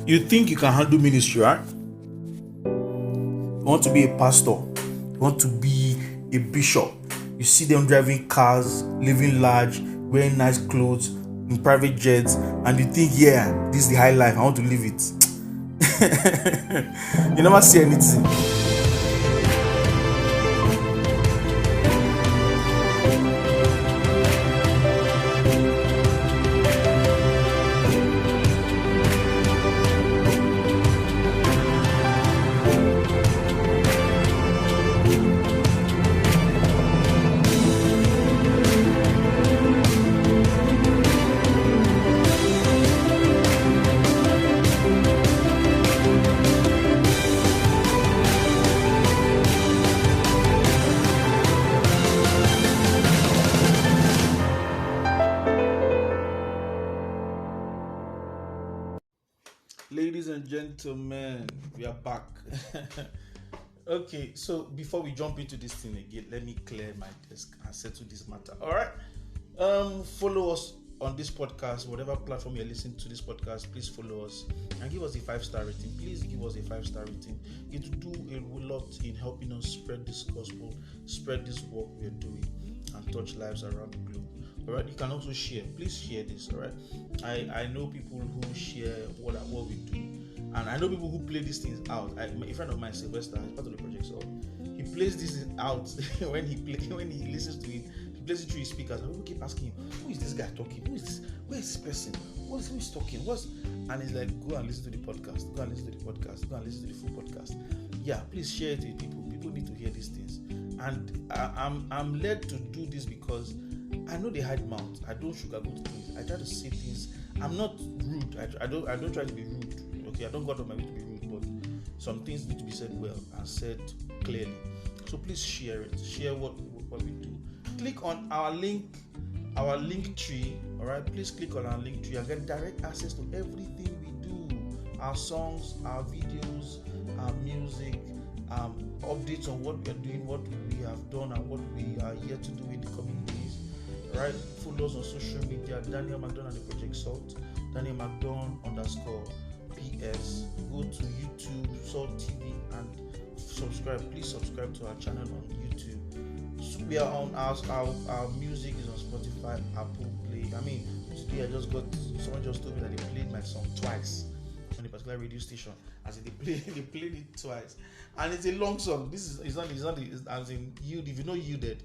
You think you can handle ministry, right? You want to be a pastor, you want to be a bishop. You see them driving cars, living large, wearing nice clothes, in private jets, and you think, yeah, this is the high life, I want to live it. You never see anything. Ladies and gentlemen, we are back. Okay, so before we jump into this thing again, let me clear my desk and settle this matter. All right. Follow us on this podcast, whatever platform you're listening to this podcast. Please follow us and give us a 5-star rating. Please give us a 5-star rating. It will do a lot in helping us spread this gospel, spread this work we're doing, and touch lives around the globe. All right. You can also share. Please share this. All right. I know people who share what we do, and I know people who play these things out. A friend of mine, Sylvester, is part of the project, so he plays this out when he listens to it. He plays it through his speakers, and people keep asking him, "Who is this guy talking? Who is this? Where is this person? Who is talking? And he's like, "Go and listen to the podcast. Go and listen to the podcast. Go and listen to the full podcast." Yeah, please share it with people. People need to hear these things, and I'm led to do this because I know they hide mouth. I don't sugarcoat things. I try to say things. I'm not rude. I don't try to be rude. Okay, I don't go out of my way to be rude, but some things need to be said well and said clearly. So please share it. Share what we do. Click on our link tree. All right, please click on our link tree and get direct access to everything we do. Our songs, our videos, our music, updates on what we are doing, what we have done, and what we are here to do in the coming days. Right, follow us on social media. Daniel McDonald and the Project Salt. Daniel McDonald _PS. Go to YouTube, Salt TV, and subscribe. Please subscribe to our channel on YouTube. So we are on our music is on Spotify, Apple Play. I mean, today someone just told me that they played my song twice on a particular radio station. As in they played it twice, and it's a long song. It's not as in Yield. If you know Yielded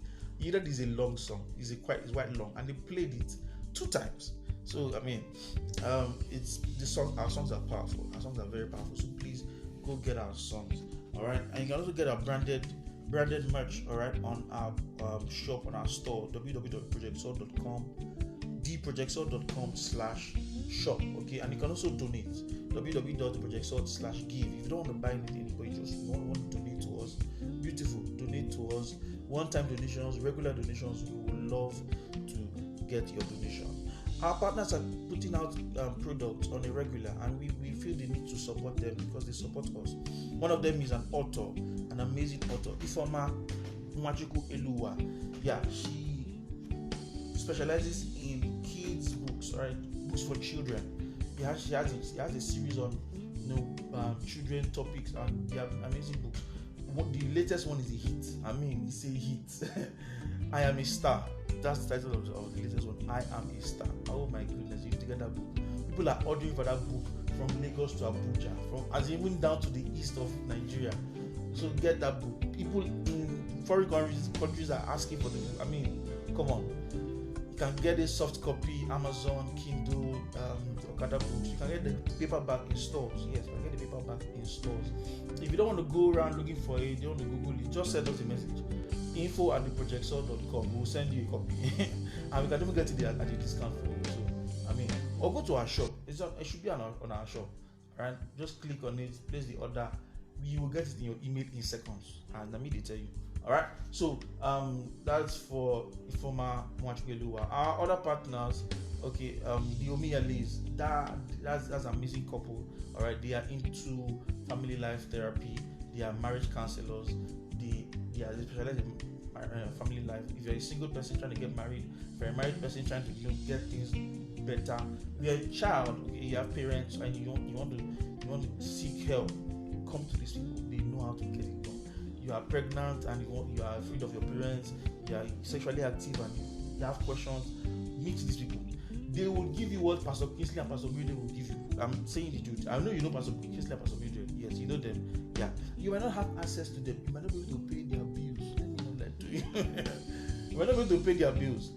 is a long song. It's quite long, and they played it 2 times. So I mean, it's the song. Our songs are powerful. Our songs are very powerful. So please go get our songs. All right, and you can also get our branded merch. All right, on our shop, on our store, www.projectsalt.com, theprojectsalt.com/shop. Okay, and you can also donate, www.projectsalt/give. If you don't want to buy anything, but you just want to donate to us, beautiful, donate to us. One-time donations, regular donations, we would love to get your donation. Our partners are putting out products on a regular, and we feel the need to support them because they support us. One of them is an author, an amazing author, Ifeoma Nwachukwu Eluwa. Yeah, she specializes in kids' books, right? Books for children. She has a series on children topics, and they have amazing books. The latest one is a hit. I mean, it's a hit. I Am a Star. That's the title of the latest one. I Am a Star. Oh my goodness, you need to get that book. People are ordering for that book from Lagos to Abuja, even down to the east of Nigeria. So get that book. People in foreign countries are asking for the book. I mean, come on. You can get a soft copy, Amazon, Kindle, Okada books. You can get the paperback in stores. Yes, you can get the paperback in stores. If you don't want to go around looking for it, you don't want to Google it, just send us a message. info@theprojectsalt.com. We'll send you a copy. And we can even get it at a discount for you. So, I mean, or go to our shop. It should be on our shop. Right? Just click on it, place the order. You will get it in your email in seconds. And let me tell you. Alright, so that's for Ifeoma Nwachukwu Eluwa. Our other partners, okay, the Omiyales, that's an amazing couple. Alright, they are into family life therapy, they are marriage counselors, they specialize in family life. If you're a single person trying to get married, if you're a married person trying to get things better. You're a child, okay, you have parents, and you want to seek help. Come to these people. They know how to get it done. You are pregnant and you are afraid of your parents. You are sexually active and you have questions. Meet these people. They will give you what Pastor Kingsley and Pastor Mildred will give you. I'm saying the truth. I know you know Pastor Kingsley and Pastor Mildred. Yes, you know them. Yeah. You might not have access to them. You might not be able to pay their bills. Let me not lie to you. You might not be able to pay their bills.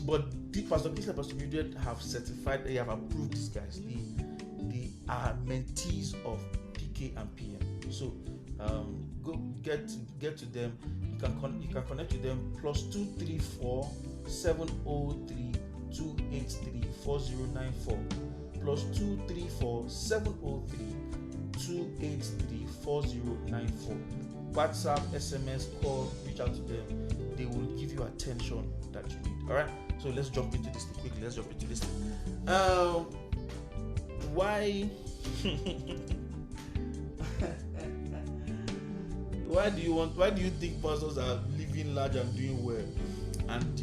But the Pastor Kingsley and Pastor Mildred have certified, they have approved these guys. They are mentees of PK and PM. So go get to them. You can connect to them +234 703 283 4094 +234 703 283 4094. WhatsApp, SMS, call, reach out to them. They will give you attention that you need. All right. So let's jump into this thing quickly. Why? Why do you think pastors are living large and doing well? And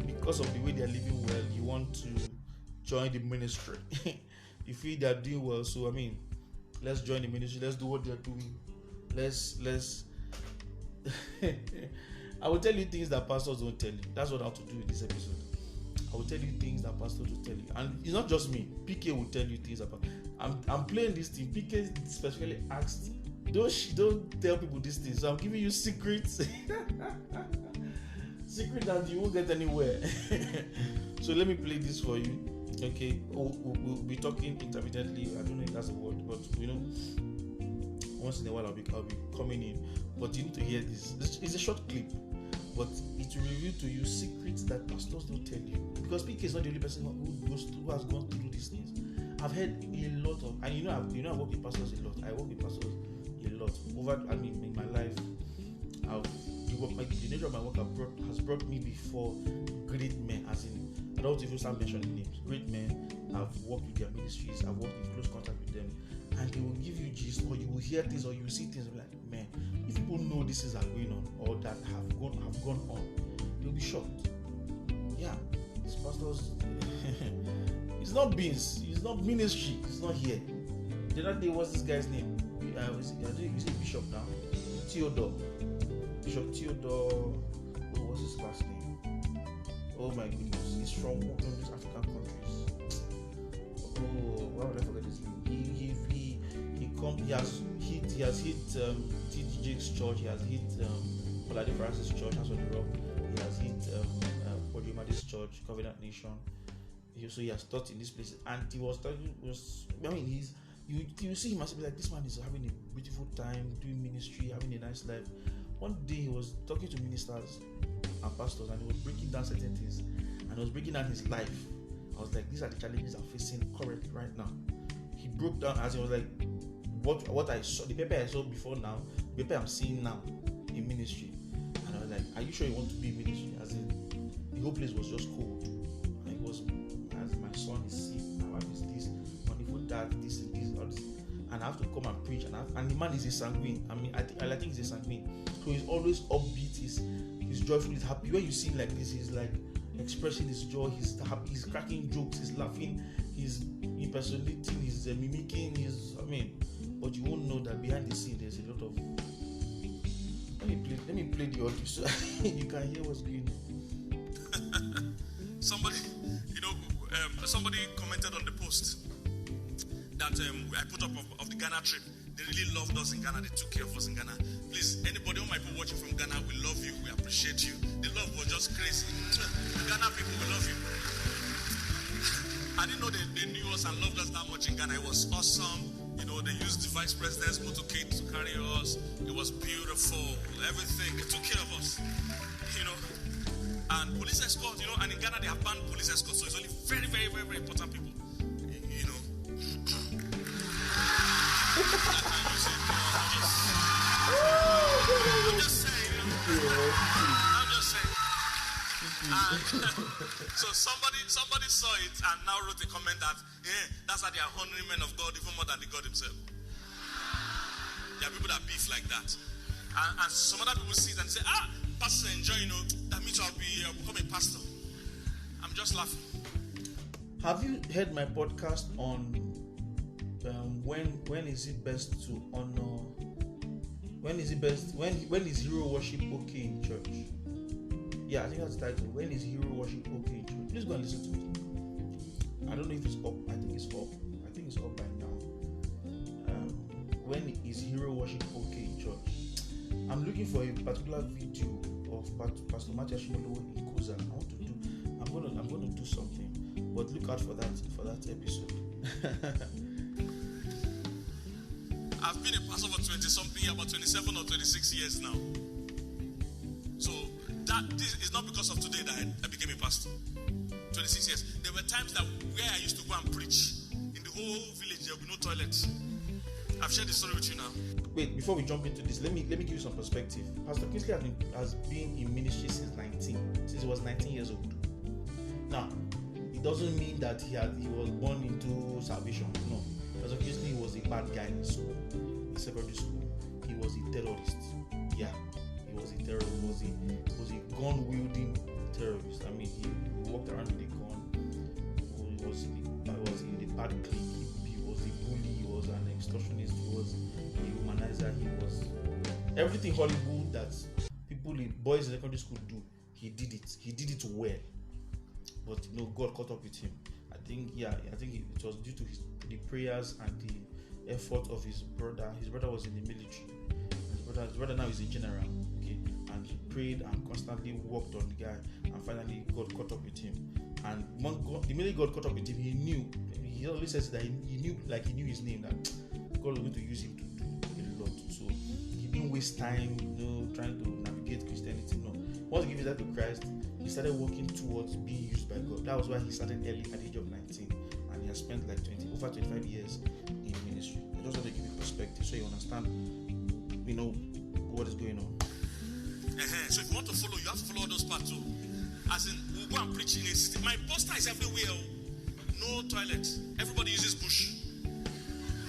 because of the way they are living well, you want to join the ministry. You feel they are doing well, so let's join the ministry. Let's do what they are doing. Let's. I will tell you things that pastors don't tell you. That's what I have to do in this episode. I will tell you things that pastors will tell you, and it's not just me. PK will tell you things about. I'm playing this thing. PK specifically asked, don't tell people these things. So I'm giving you secrets. Secret that you won't get anywhere. So let me play this for you. Okay, we'll be talking intermittently. I don't know if that's a word, but once in a while I'll be coming in. But you need to hear this. It's a short clip, but it will reveal to you secrets that pastors don't tell you. Because PK is not the only person who has gone through these things. I've heard a lot of, and I work with pastors a lot. I work with pastors a lot. In my life, the nature of my work has brought me before great men, as in, I don't even start mentioning names. Great men. I've worked with their ministries. I've worked in close contact with them, and they will give you gist, or you will hear things, or you will see things. Like, man, if people know this is going on, or that have gone on, they'll be shocked. Yeah, these pastors. It's not beans. It's not ministry. It's not here. The other day, what's this guy's name? Is it Bishop now? Theodore. Bishop Theodore. Oh, what's his last name? Oh my goodness, he's from one of these African countries. Oh, why would I forget his name? He has hit T.D. Jakes' church. He has hit Olade Francis' church, House on the Rock. He has hit Podrimadi's church, Covenant Nation. He has taught in this place, and he was talking. You see him as be like, this man is having a beautiful time doing ministry, having a nice life. One day he was talking to ministers and pastors, and he was breaking down certain things, and he was breaking down his life. I was like, these are the challenges I'm facing currently right now. He broke down as he was like, what I saw, the paper I saw before now, the paper I'm seeing now in ministry. And I was like, are you sure you want to be in ministry? As in, the whole place was just cold. And it was, as my son is sick, my wife is this, money for that, this and this, all this. And I have to come and preach, and the man is a sanguine. I think he's a sanguine. So he's always upbeat, he's joyful, he's happy. When you see him like this, he's like expressing his joy, he's happy, he's cracking jokes, he's laughing, he's impersonating, he's mimicking, but you won't know that behind the scene there's a lot of. Let me play the audio so you can hear what's going on. Somebody commented on the post that I put up of the Ghana trip. They really loved us in Ghana. They took care of us in Ghana. Please, anybody who might be watching from Ghana, we love you. We appreciate you. The love was just crazy. Ghana people, we love you. I didn't know they knew us and loved us that much in Ghana. It was awesome. They used the vice president's motorcade to carry us. It was beautiful. Everything. They took care of us. And police escort, and in Ghana they have banned police escort, so it's only very, very, very, very important people. I'm just saying. So somebody saw it and now wrote a comment that that's how they are honoring men of God even more than the God himself. There are people that beef like that, and some other people see it and say, pastor enjoy, that means I'll become a pastor. I'm just laughing. Have you heard my podcast on when is it best to honor? When is hero worship okay in church? Yeah, I think that's the title. When is hero worship okay in church? Please go and listen to it. I don't know if it's up. I think it's up. I think it's up by now. When is hero worship okay in church? I'm looking for a particular video of Pastor Matthew Ashimolowo in Koza. I'm going to do something, but look out for that episode. I've been a pastor for 20 something, about 27 or 26 years now. So this is not because of today that I became a pastor. 26 years. There were times that where I used to go and preach, in the whole village there would be no toilet. I've shared this story with you now. Wait, before we jump into this, let me give you some perspective. Pastor Kingsley has been in ministry since he was 19 years old. Now, it doesn't mean that he was born into salvation. No. Pastor Kingsley was a bad guy in school, in secondary school. He was a terrorist. Yeah, he was a terrorist. He was a gun-wielding terrorist. I mean, he walked around with a gun. He was in a bad clique. He was a bully. He was an extortionist. He was a humanizer. He was everything Hollywood that boys in secondary school do. He did it. He did it well. But God caught up with him. I think it was due to the prayers and the effort of his brother. His brother was in the military. His brother now is a general. Okay, and he prayed and constantly worked on the guy, and finally God caught up with him. And the minute God caught up with him, he knew. He always says that he knew his name, that God was going to use him to do a lot. So he didn't waste time, trying to navigate Christianity. No, once he gave his life to Christ, he started working towards being used by God. That was why he started early at the age of 19, and he has spent like over 25 years in ministry. I just want to give you perspective so you understand, what is going on. So if you want to follow, you have to follow all those parts too. As in, we'll go and preach in it. My poster is everywhere. No toilet. Everybody uses bush.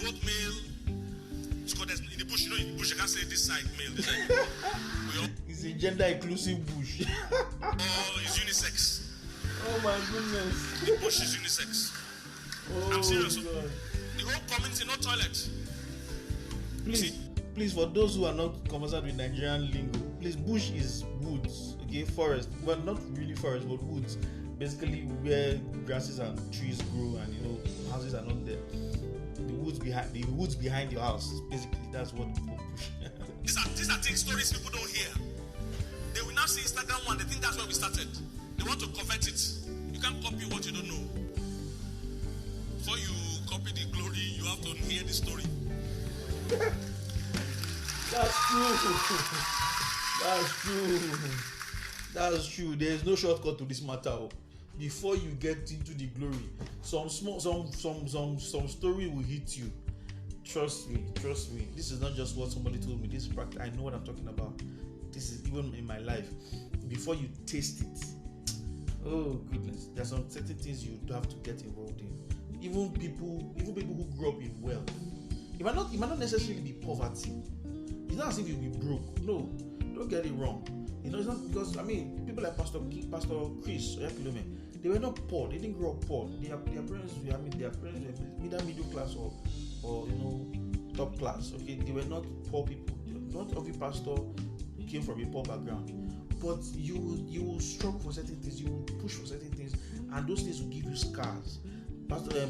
Both male. It's called in the bush. In the bush, I can't say this side male. This side. It's a gender inclusive bush. It's unisex. Oh my goodness. The bush is unisex. I'm serious. God. The whole community, no toilet. Please, for those who are not conversant with Nigerian lingo, please, bush is woods, okay, forest. Well, not really forest, but woods. Basically, where grasses and trees grow, and houses are not there. The woods behind your house. Basically, that's what people bush. These are things, stories people don't hear. They will now see Instagram one. They think that's where we started. They want to convert it. You can't copy what you don't know. Before you copy the glory, you have to hear the story. That's true. There is no shortcut to this matter. Before you get into the glory, some story will hit you. Trust me. This is not just what somebody told me. This is practice. I know what I'm talking about. This is even in my life. Before you taste it, oh goodness, there's some certain things you have to get involved in. Even people who grew up in wealth. It might not necessarily be poverty. It's not as if you'll be broke. No, don't get it wrong. It's not because people like Pastor Chris Oyakilome, they were not poor. They didn't grow up poor. Their parents were either middle class or top class. Okay, they were not poor people. Not every pastor came from a poor background. But you will struggle for certain things. You will push for certain things, and those things will give you scars.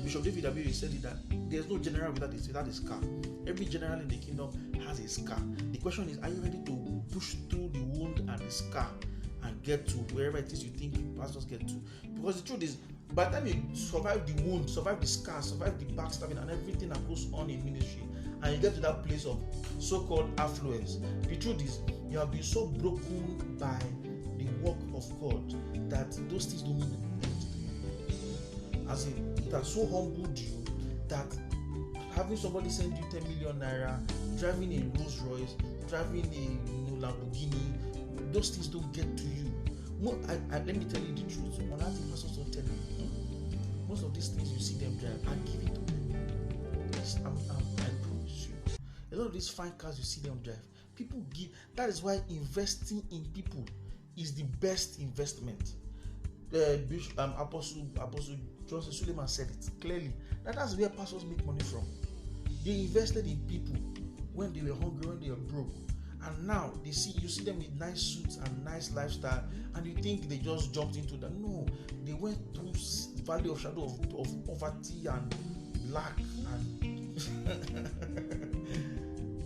Bishop David Abiy said it that there's no general without a scar. Every general in the kingdom has a scar. The question is, are you ready to push through the wound and the scar and get to wherever it is you think pastors get to? Because the truth is, by the time you survive the wound, survive the scar, survive the backstabbing and everything that goes on in ministry, and you get to that place of so-called affluence, the truth is, you have been so broken by the work of God that those things don't mean anything to you. As in, it has so humbled you that having somebody send you 10 million naira, driving a Rolls Royce, driving a Lamborghini, those things don't get to you. Let me tell you the truth. When I think pastors don't tell you, most of these things you see them drive, I give it to them. I promise you. A lot of these fine cars you see them drive, people give. That is why investing in people is the best investment. Apostle Joseph Suleiman said it clearly. That's where pastors make money from. They invested in people when they were hungry, when they were broke, and now you see them with nice suits and nice lifestyle, and you think they just jumped into that. No, they went through valley of shadow of poverty and lack, and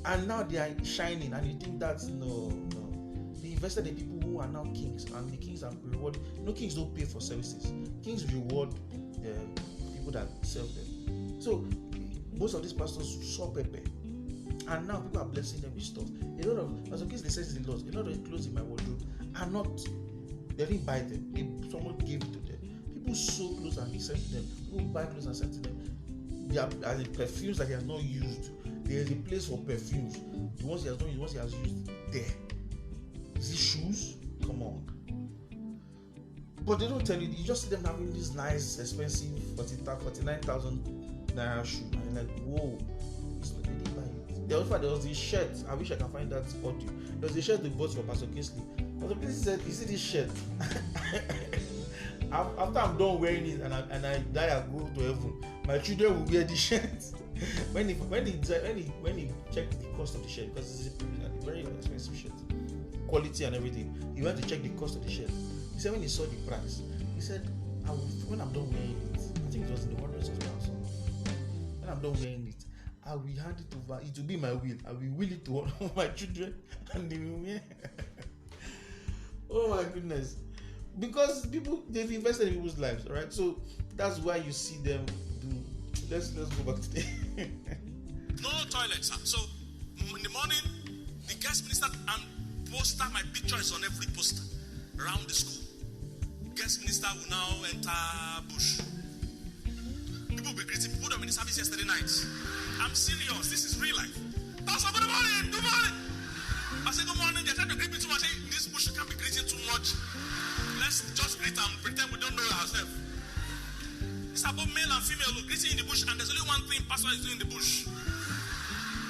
and now they are shining, and you think that's no. They invested in people who are now kings, and the kings are rewarded. No, kings don't pay for services. Kings reward people that serve them. So most of these pastors saw Pepe, and now people are blessing them with stuff. A lot of, as a case, they say the Lord, a lot of clothes in my wardrobe are not, they didn't buy them. Someone gave it to them. People sew clothes and sent to them. People buy clothes and sent to them. There are the perfumes that he has not used. There is a place for perfumes. The ones he has not used, the ones he has used, there. Is it shoes? Come on. But they don't tell you. You just see them having this nice, expensive 49,000 naira shoe, and you're like, whoa. They didn't buy it. There was this shirt. I wish I can find that audio. There was a shirt they bought for Pastor Kingsley. Pastor Kingsley said, "You see this shirt? After I'm done wearing it and I die and go to heaven, my children will wear this shirt." when he checked the cost of the shirt, because it's a very expensive shirt, quality and everything, he went to check the cost of the shirt. He said when he saw the price, he said, when I'm done wearing it, I think it was in the hundreds of thousands. When I'm done wearing it, I will hand it over. It will be my will. I will will it to one of my children, and they will wear. Oh my goodness! Because they've invested in people's lives, all right? So that's why you see them do. Let's go back to the no toilets. So in the morning, the guest minister and poster, my picture is on every poster around the school. Guest minister will now enter bush. People will be greeting people that were in the service yesterday night. I'm serious. This is real life. Pastor, good morning. Good morning. I say good morning. They're trying to greet me too much. I say, this bush can't be greeting too much. Let's just greet and pretend we don't know ourselves. It's about male and female greeting in the bush, and there's only one thing pastor is doing in the bush.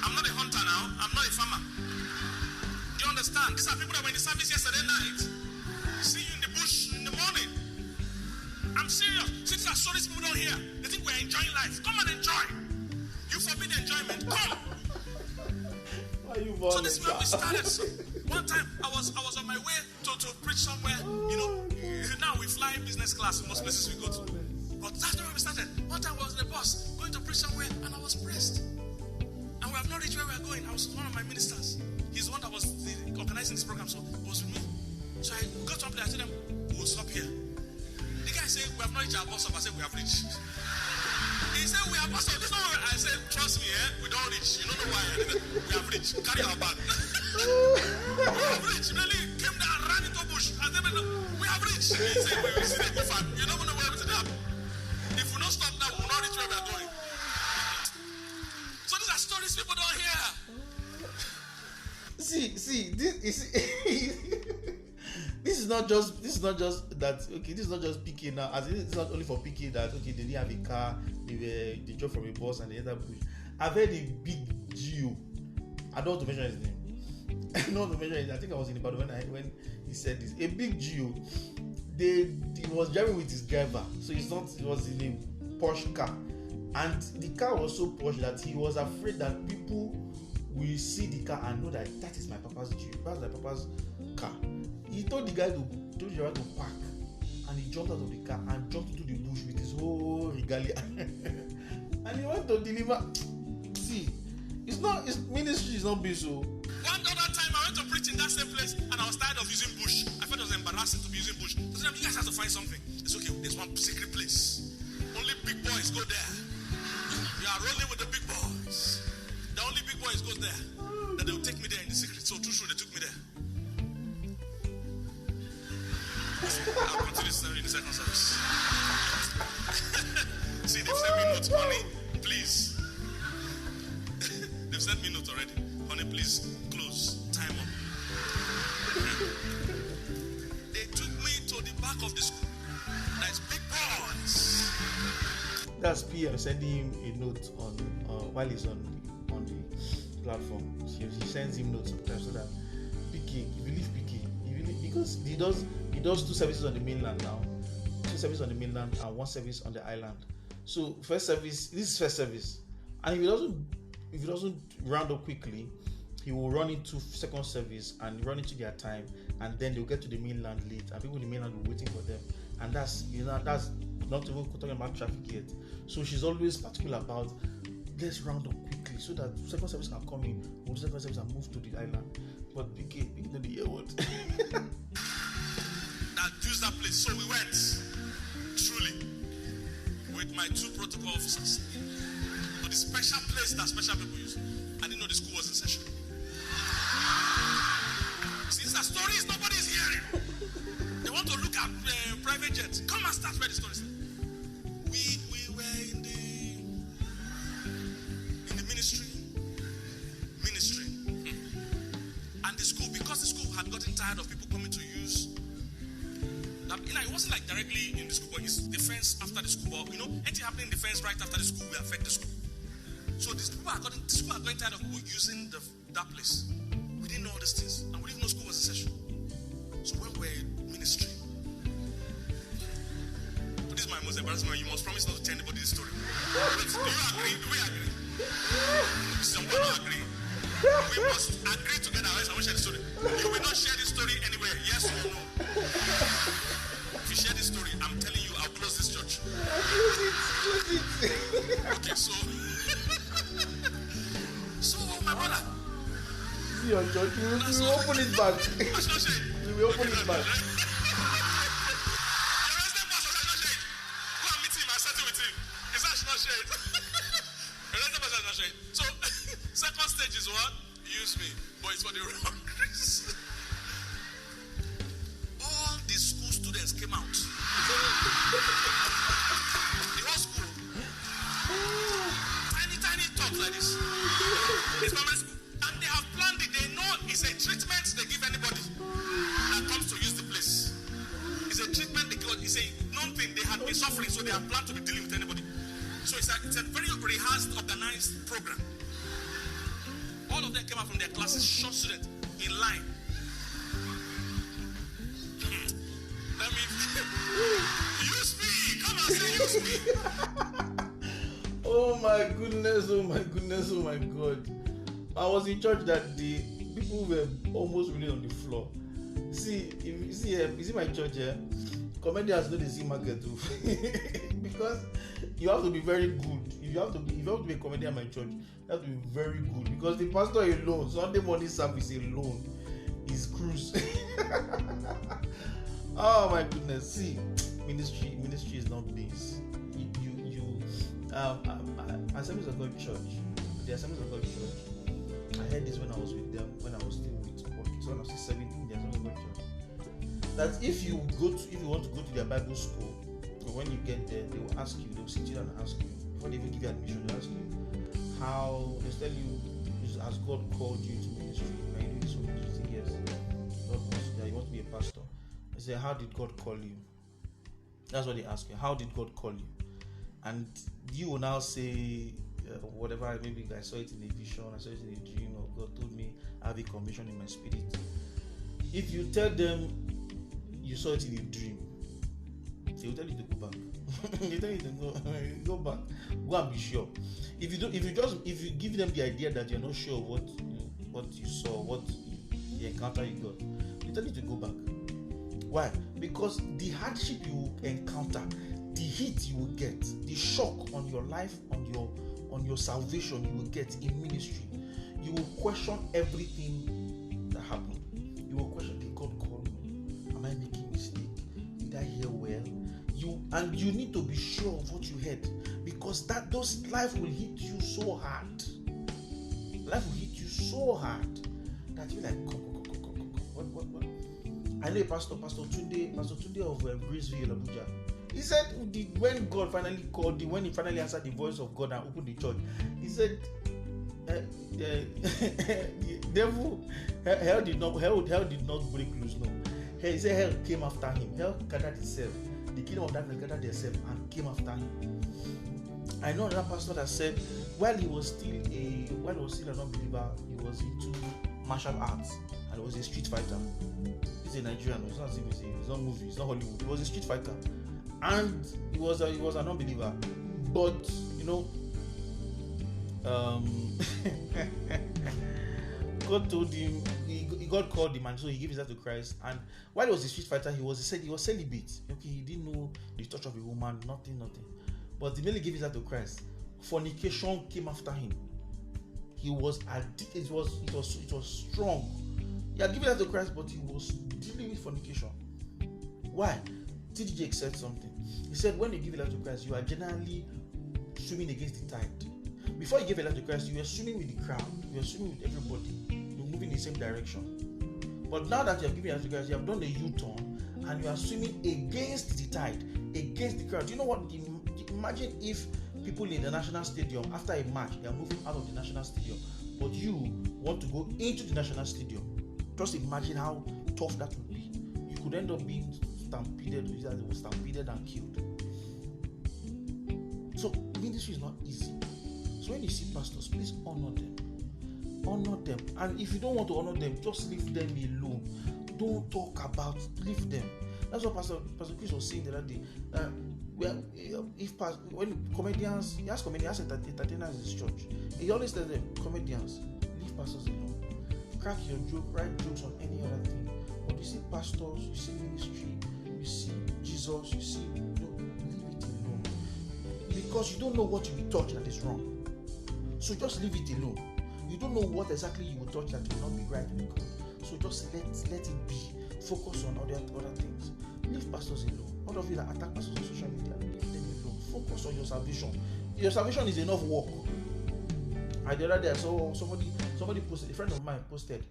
I'm not a hunter now. I'm not a farmer. Do you understand? These are people that were in the service yesterday night. See you in the bush in the morning. I'm serious. See, these are stories people don't hear. They think we're enjoying life. Come and enjoy. You forbid enjoyment. Come. Why you so this is where we started. One time I was on my way to preach somewhere. You know, now we fly business class in most places we go to. But that's not where we started. One time I was in the bus going to preach somewhere, and I was pressed. And we have not reached where we are going. I was one of my ministers. He's the one that was organizing this program, so he was with me. So I got up there. I told them, we'll stop here. The guy said, we have not reached our bus stop. I said, we have reached. He said, we have bus stop. This is not where I said, trust me, we don't reach. You don't know why. We have reached. Carry our bag. We have reached. Really came down and ran into a bush. I said, we have reached. He said, we will see them. If you don't know where we are. If we don't stop now, we will not reach where we are going. So these are stories people don't hear. See, this is not just that. Okay, this is not just picking now. As it's not only for picking that. Okay, they didn't have a car. They dropped from a bus and they entered bush. I've heard a big Geo. I don't want to mention his name. I don't want to mention his name. I think I was in Ibadan when he said this. A big Geo. He was driving with his driver, so he was in a Porsche car, and the car was so posh that he was afraid that people will see the car and know that is my papa's Geo. That's my papa's car. He told the driver to park, and he jumped out of the car and jumped into the bush with his whole regalia, and he went to deliver. See, his ministry is not big so. One other time I went to preach in that same place, and I was tired of using bush. I felt it was embarrassing to be using bush. So you guys have to find something. It's okay. There's one secret place. Only big boys go there. You are rolling with the big boys. The only big boys go there. That they will take me there in the secret. So true, they took me there. I'll continue the story in the second service. See, they've sent me notes, honey. Please. They've sent me notes already. Honey, please close. Time up. They took me to the back of the school. There's big boys. That's PM sending him a note on while he's on the platform. She sends him notes sometimes so that PK, you believe PK, because he does 2 services on the mainland now. service on the mainland and one service on the island. So first service, this is first service, and if he doesn't round up quickly, he will run into second service and run into their time, and then they'll get to the mainland late, and people in the mainland will be waiting for them. And that's not even talking about traffic yet. So she's always particular about, let's round up quickly so that second service can come in, we'll do second service and move to the island. But begin to the year what? That use that place. So we went, truly, with my 2 protocol officers to the special place that special people use. I didn't know the school was in session. Since the story is nobody's hearing, they want to look at private jets. Come and start where the story is. We were in the ministry, and the school, because the school had gotten tired of people coming to use. That, it wasn't like directly in the school, but it's the fence after the school. But anything happening in the fence right after the school will affect the school. So the school are going tired of people using that place. We didn't know all these things, and we didn't know school was a session. So when we're in ministry, but this is my most embarrassing one. You must promise not to tell anybody this story. Wait, do you agree? Do we agree? Someone will agree. We must agree together. I won't share the story. You will not share this story anywhere. Yes or no? If you share this story, I'm telling you, I'll close this church. Close it. Okay, so my brother. See your church. We will open it back. We will open it back. So, second stage is what? Use me. But it's for the wrong reason. All the school students came out. The whole school. Tiny talks like this. It's primary school. And they have planned it. They know it's a treatment they give anybody that comes to use the place. It's a treatment they give. It's a known thing. They have been suffering, so they have planned to be dealing with anybody. So it's a very rehearsed, organized program. All of them came out from their classes, short students, in line. Let me use me. Come on, say use me. Oh my goodness, oh my goodness, oh my God. I was in church that day. People were almost really on the floor. See, you see my church here? Comedians know the same market too. Because you have to be very good. If you have to be a comedian in my church, you have to be very good. Because the pastor alone, Sunday morning service alone, is cruise. Oh my goodness. See, ministry is not this. Assemblies of God Church. The Assemblies of God Church. I heard this when I was with them, when I was still with working. So when I was still serving in the Assemblies of God Church. That if you want to go to their Bible school, when you get there, they will ask you, they will sit you and ask you, before they even give you admission, they ask you how, they tell you, has God called you to ministry? Are you doing this for ministry? You say yes. God wants you, you want to be a pastor. They say, how did God call you? That's what they ask you. How did God call you? And you will now say, whatever, maybe I saw it in a vision, I saw it in a dream, or God told me I have a commission in my spirit. If you tell them you saw it in a dream, they will tell you to go back. They tell you to go back. Go and be sure. If you give them the idea that you're not sure what you saw, what the encounter you got, they tell you to go back. Why? Because the hardship you will encounter, the heat you will get, the shock on your life, on your salvation you will get in ministry, you will question everything that happened. You will question, did God call me? Am I making mistake? Did I hear well? You need to be sure of what you heard, because those life will hit you so hard. Life will hit you so hard that you're like, come. What? I know a pastor Tunde of Graceville, Abuja. He said when God finally called him, when he finally answered the voice of God and opened the church, he said, devil, hell did not break loose. No, he said hell came after him. Hell gathered itself. The kingdom of darkness gathered itself and came after him. I know another pastor that said while he was still a non-believer, he was into martial arts and he was a street fighter. He's a Nigerian. It's not movie. It's not Hollywood. He was a street fighter. and he was an unbeliever. But God told him, God called him, and so he gave his life to Christ. And while he was a street fighter, he was celibate. Okay, he didn't know the touch of a woman, nothing. But the minute he gave his life to Christ, fornication came after him. He was addicted. It was strong. He had given life to Christ, but he was dealing with fornication. Why? TDJ said something. He said, when you give your life to Christ, you are generally swimming against the tide. Before you gave your life to Christ, you were swimming with the crowd, you were swimming with everybody, you're moving in the same direction. But now that you have given your life to Christ, you have done a U-turn and you are swimming against the tide, against the crowd. You know what? Imagine if people in the national stadium, after a match, they are moving out of the national stadium, but you want to go into the national stadium. Just imagine how tough that would be. You could end up being stampeded and killed. So ministry is not easy. So when you see pastors, please honor them. And if you don't want to honor them, just leave them alone. Don't talk about, leave them. That's what Pastor Chris was saying the other day. When comedians, he has entertainers in his church. He always tells them, comedians, leave pastors alone. Crack your joke, write jokes on any other thing. But you see pastors, you see ministry, you see Jesus, you see, leave it alone. Because you don't know what you will touch that is wrong. So just leave it alone. You don't know what exactly you will touch that will not be right with God. So just let it be. Focus on other things. Leave pastors alone. All of you that attack pastors on social media, leave them alone. Focus on your salvation. Your salvation is enough work. And the other day I saw somebody posted, a friend of mine posted,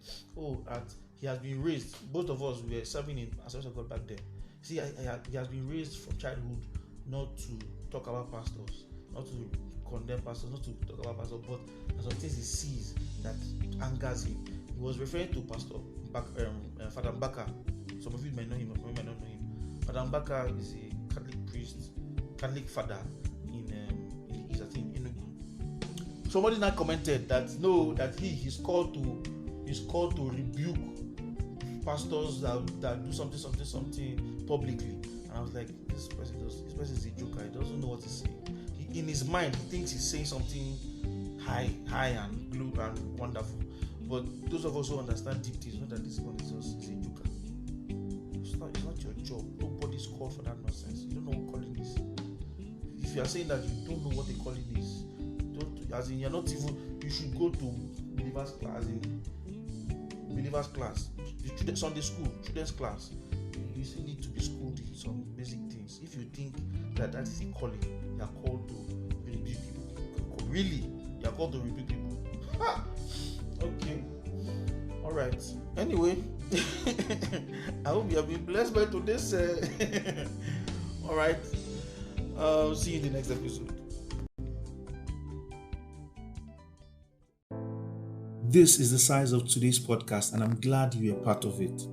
that he has been raised. Both of us were serving in Assembly of God back then. See, he has been raised from childhood not to talk about pastors, not to condemn pastors, not to talk about pastors, but there's some things he sees that angers him. He was referring to Father Mbaka. Some of you may know him, some of you may not know him. Father Mbaka is a Catholic priest, Catholic father in the East, I think, in Enugu. Somebody now commented that he's called to rebuke pastors that do something publicly. And I was like, this person is a joker. He doesn't know what he's saying. In his mind, he thinks he's saying something high and blue and wonderful. But those of us who understand deep things know that this one is a joker. It's not your job. Nobody's called for that nonsense. You don't know what calling is. If you are saying that you don't know what a calling is, you're not even. You should go to believers class, Sunday school, children's class. You still need to be schooled in some basic things. If you think that is a calling, you are called to rebuke people. Really, you are called to rebuke people. Okay. All right. Anyway, I hope you have been blessed by today's. All right. See you in the next episode. This is the size of today's podcast, and I'm glad you are part of it.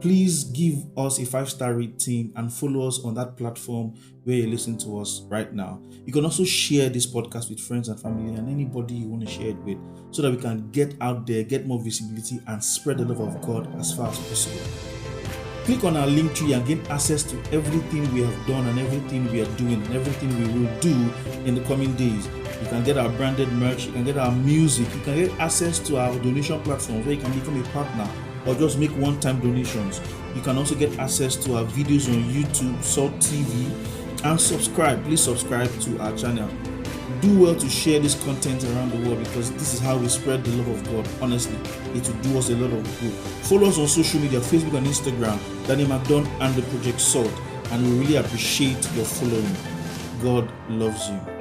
Please give us a 5-star rating and follow us on that platform where you're listening to us right now. You can also share this podcast with friends and family and anybody you want to share it with, so that we can get out there, get more visibility, and spread the love of God as far as possible. Click on our link tree and gain access to everything we have done and everything we are doing and everything we will do in the coming days. You can get our branded merch, you can get our music, you can get access to our donation platforms where you can become a partner or just make one-time donations. You can also get access to our videos on YouTube, Salt TV, and subscribe. Please subscribe to our channel. Do well to share this content around the world, because this is how we spread the love of God. Honestly, it will do us a lot of good. Follow us on social media, Facebook and Instagram, Daniel McDon and the Project Salt, and we really appreciate your following. God loves you.